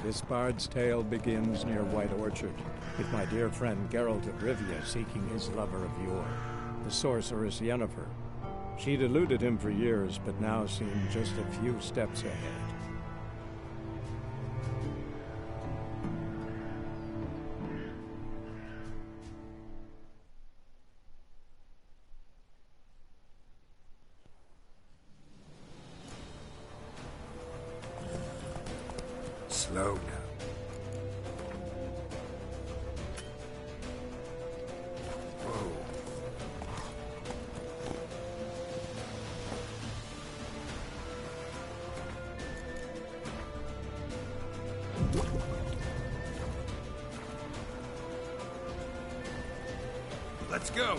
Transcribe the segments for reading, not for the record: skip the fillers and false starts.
This bard's tale begins near White Orchard, with my dear friend Geralt of Rivia seeking his lover of yore, the sorceress Yennefer. She'd eluded him for years, but now seemed just a few steps ahead. Slow now. Whoa. Let's go.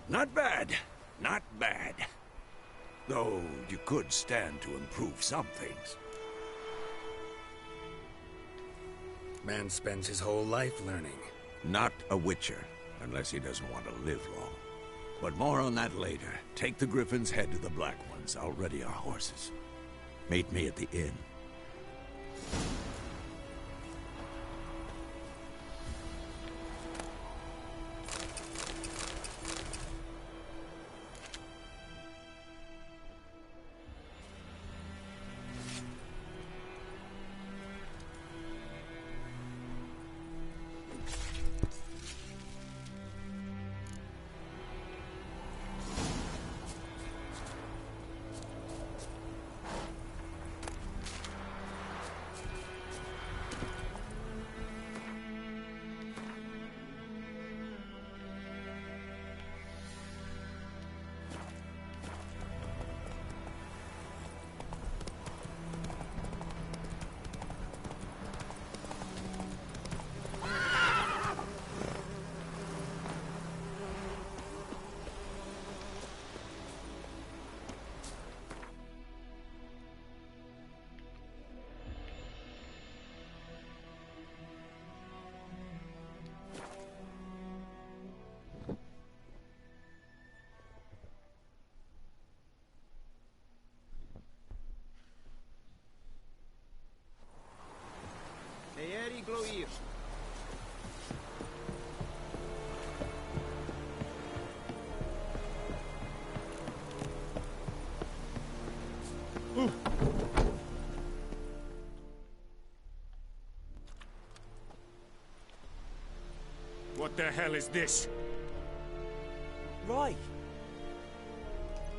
Not bad. Not bad. Though you could stand to improve some things. Man spends his whole life learning. Not a Witcher, unless he doesn't want to live long. But more on that later. Take the Griffin's head to the Black Ones. I'll ready our horses. Meet me at the inn. Gloir. What the hell is this? Right.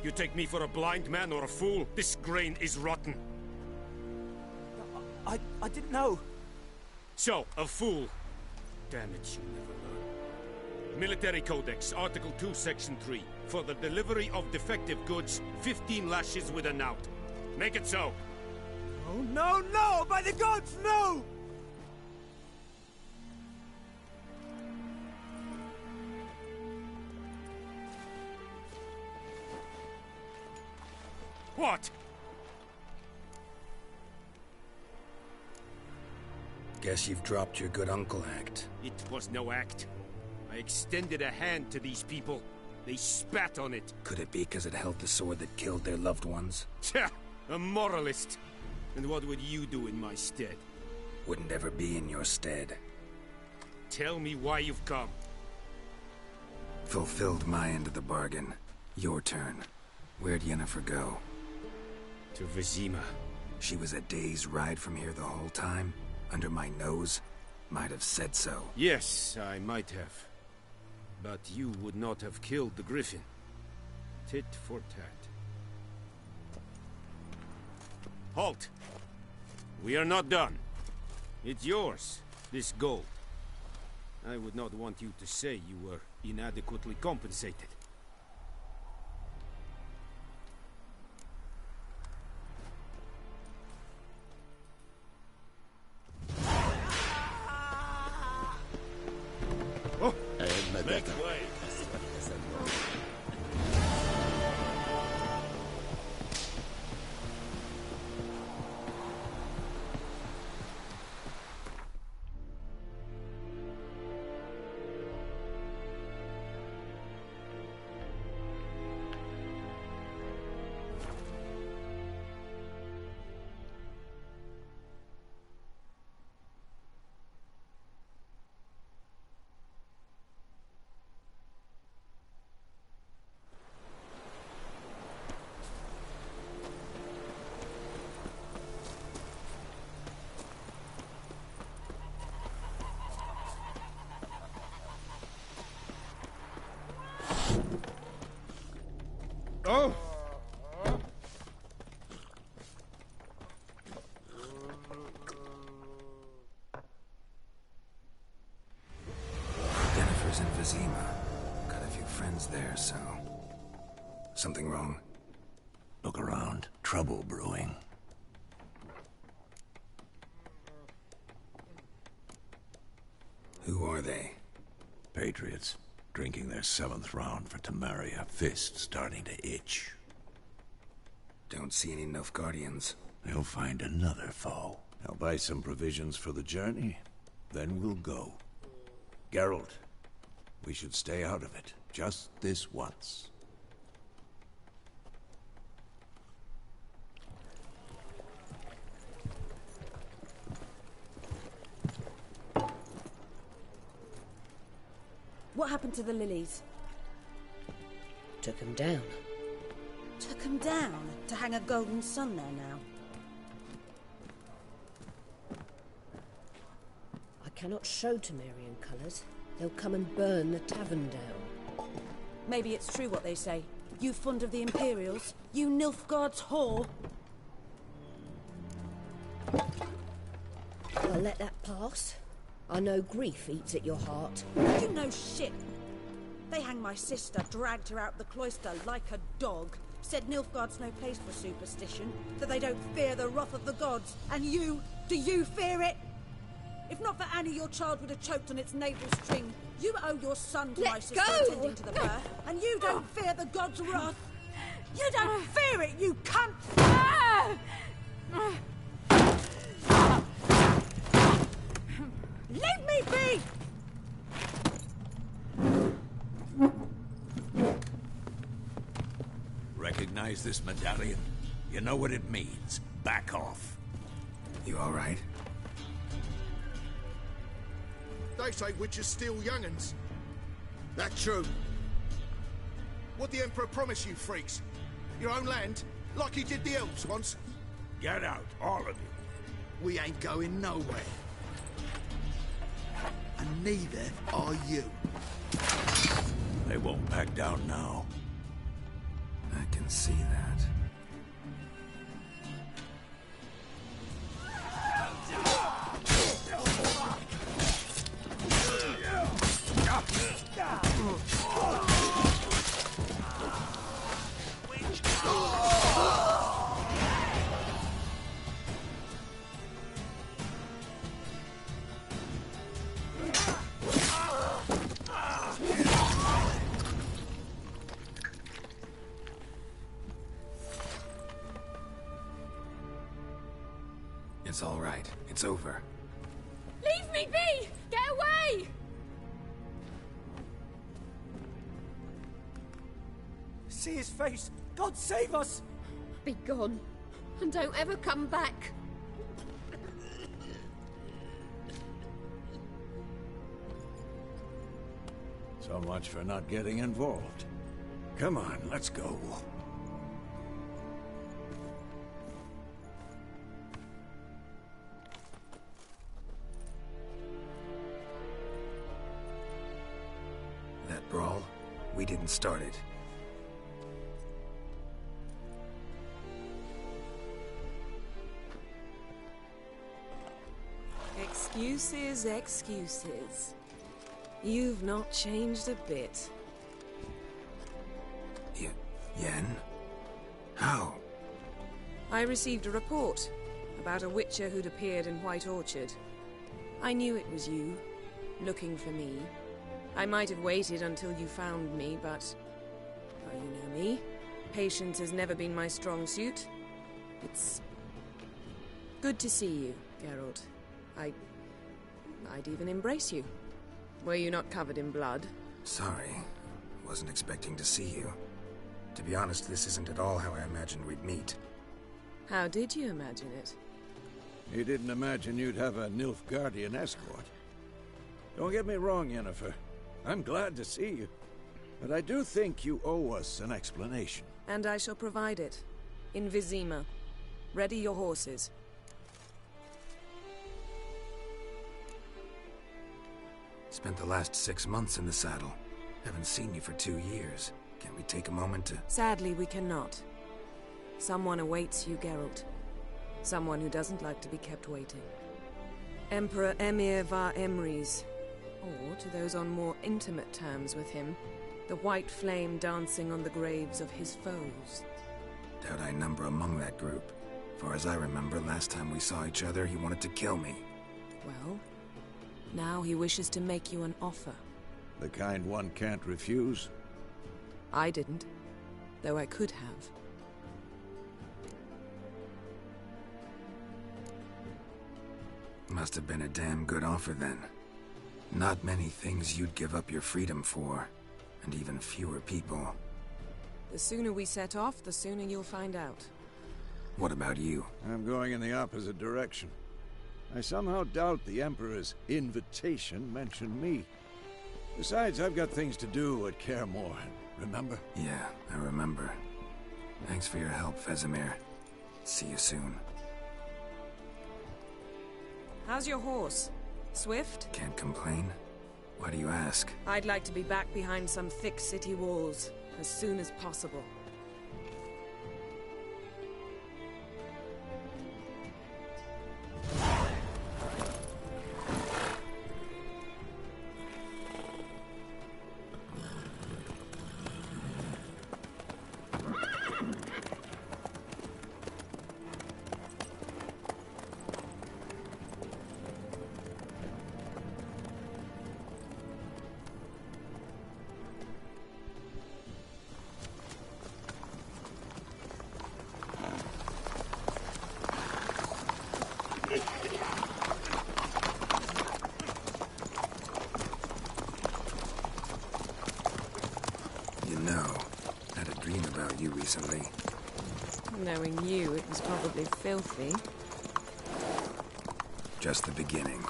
You take me for a blind man or a fool? This grain is rotten. I didn't know. So, a fool. Damn it, you never learn. Military Codex, Article 2, Section 3. For the delivery of defective goods, 15 lashes with a knout. Make it so. Oh, no, no! By the gods, no! What? Guess you've dropped your good uncle act. It was no act. I extended a hand to these people. They spat on it. Could it be because it held the sword that killed their loved ones? Tja, a moralist. And what would you do in my stead? Wouldn't ever be in your stead. Tell me why you've come. Fulfilled my end of the bargain. Your turn. Where'd Yennefer go? To Vizima. She was a day's ride from here the whole time? Under my nose? Might have said so. Yes, I might have. But you would not have killed the Griffin. Tit for tat. Halt! We are not done. It's yours, this gold. I would not want you to say you were inadequately compensated. Oh, make way! Oh! Yennefer's in Vizima. Got a few friends there, so... Something wrong? Look around. Trouble brewing. Who are they? Patriots. Drinking their 7th round for Temeria. Fist starting to itch. Don't see any Nilfgaardians. They'll find another foe. I'll buy some provisions for the journey. Then we'll go. Geralt, we should stay out of it. Just this once. What happened to the lilies? Took him down. Took them down to hang a golden sun there now. I cannot show Temerian colours. They'll come and burn the tavern down. Maybe it's true what they say. You fond of the Imperials? You Nilfgaard's whore? I'll let that pass. I know grief eats at your heart. You know shit. They hanged my sister, dragged her out the cloister like a dog. Said Nilfgaard's no place for superstition, that they don't fear the wrath of the gods. And you, do you fear it? If not for Annie, your child would have choked on its navel string. You owe your son to my Let sister go! attending to the birth, and you don't fear the gods' wrath. You don't fear it, you cunt! Leave me be! Recognize this medallion? You know what it means. Back off. You all right? They say witches steal young'uns. That true? What the Emperor promise you, freaks? Your own land? Like he did the elves once? Get out, all of you. We ain't going nowhere. And neither are you. They won't back down now. I can see that. It's all right. It's over. Leave me be! Get away! See his face! God save us! Be gone, and don't ever come back. So much for not getting involved. Come on, let's go. That brawl, we didn't start it. Excuses, excuses. You've not changed a bit. Yen? How? I received a report about a witcher who'd appeared in White Orchard. I knew it was you, looking for me. I might have waited until you found me, but... well, you know me. Patience has never been my strong suit. It's... good to see you, Geralt. I'd even embrace you. Were you not covered in blood? Sorry. Wasn't expecting to see you. To be honest, this isn't at all how I imagined we'd meet. How did you imagine it? You didn't imagine you'd have a Nilfgaardian escort. Don't get me wrong, Yennefer. I'm glad to see you. But I do think you owe us an explanation. And I shall provide it. In Vizima. Ready your horses. Spent the last 6 months in the saddle. Haven't seen you for 2 years. Can we take a moment to... Sadly, we cannot. Someone awaits you, Geralt. Someone who doesn't like to be kept waiting. Emperor Emhyr var Emreis. Or, to those on more intimate terms with him, the white flame dancing on the graves of his foes. Doubt I number among that group. Far as I remember, last time we saw each other, he wanted to kill me. Well, now he wishes to make you an offer. The kind one can't refuse? I didn't, though I could have. Must have been a damn good offer then. Not many things you'd give up your freedom for, and even fewer people. The sooner we set off, the sooner you'll find out. What about you? I'm going in the opposite direction. I somehow doubt the Emperor's invitation mentioned me. Besides, I've got things to do at Kaer Morhen, remember? Yeah, I remember. Thanks for your help, Vesemir. See you soon. How's your horse? Swift? Can't complain. Why do you ask? I'd like to be back behind some thick city walls as soon as possible. Recently. Knowing you, it was probably filthy. Just the beginning.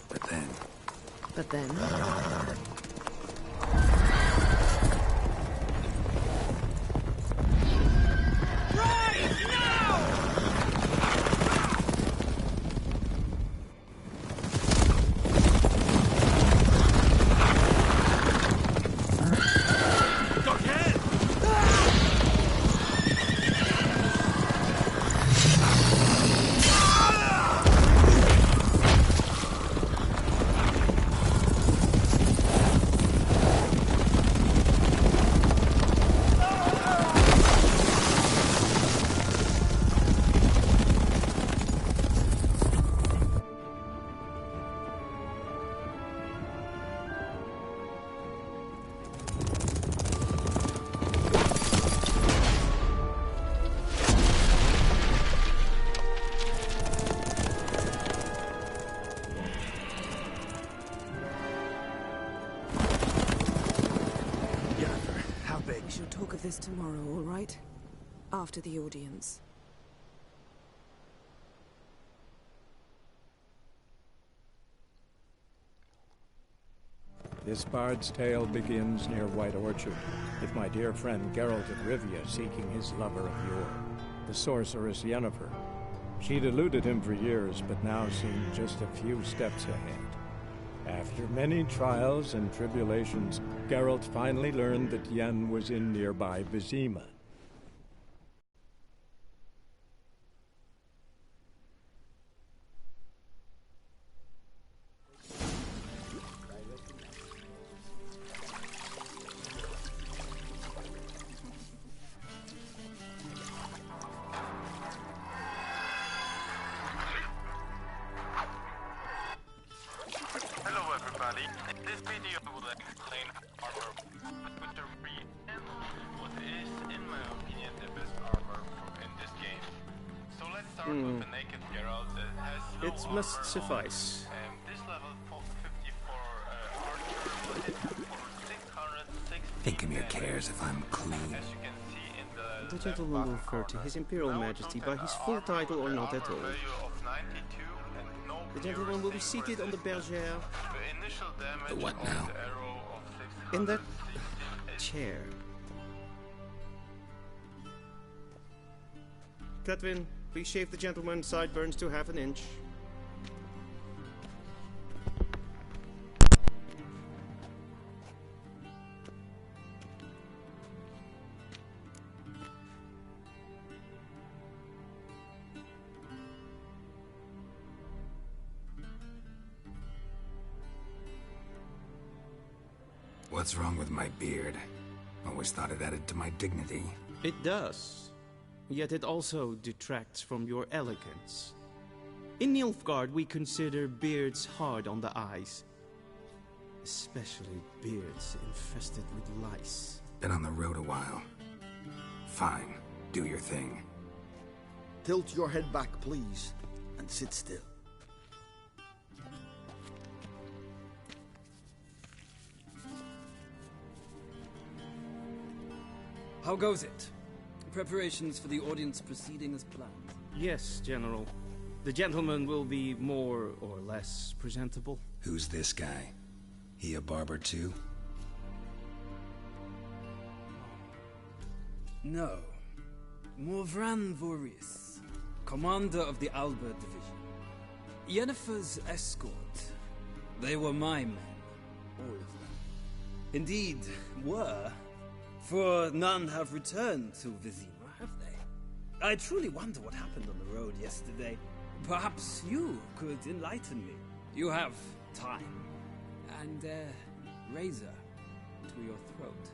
But then... But then? We shall talk of this tomorrow, all right? After the audience. This bard's tale begins near White Orchard, with my dear friend Geralt of Rivia seeking his lover of yore, the sorceress Yennefer. She'd eluded him for years, but now seemed just a few steps ahead. After many trials and tribulations, Geralt finally learned that Yen was in nearby Vizima. It must suffice. Think him your cares if I'm clean. The gentleman will refer to His Imperial Majesty by his full title or not at all. The gentleman will be seated on the bergère. The what now? In that chair. Cletwin, please shave the gentleman's sideburns to half an inch. What's wrong with my beard? Always thought it added to my dignity. It does. Yet it also detracts from your elegance. In Nilfgaard, we consider beards hard on the eyes. Especially beards infested with lice. Been on the road a while. Fine. Do your thing. Tilt your head back, please, and sit still. How goes it? Preparations for the audience proceeding as planned? Yes, General. The gentleman will be more or less presentable. Who's this guy? He a barber too? No. Morvran Voorhis, commander of the Alba Division. Yennefer's escort. They were my men. All of them. Indeed, were. For none have returned to Vizima, have they? I truly wonder what happened on the road yesterday. Perhaps you could enlighten me. You have time. And, razor to your throat.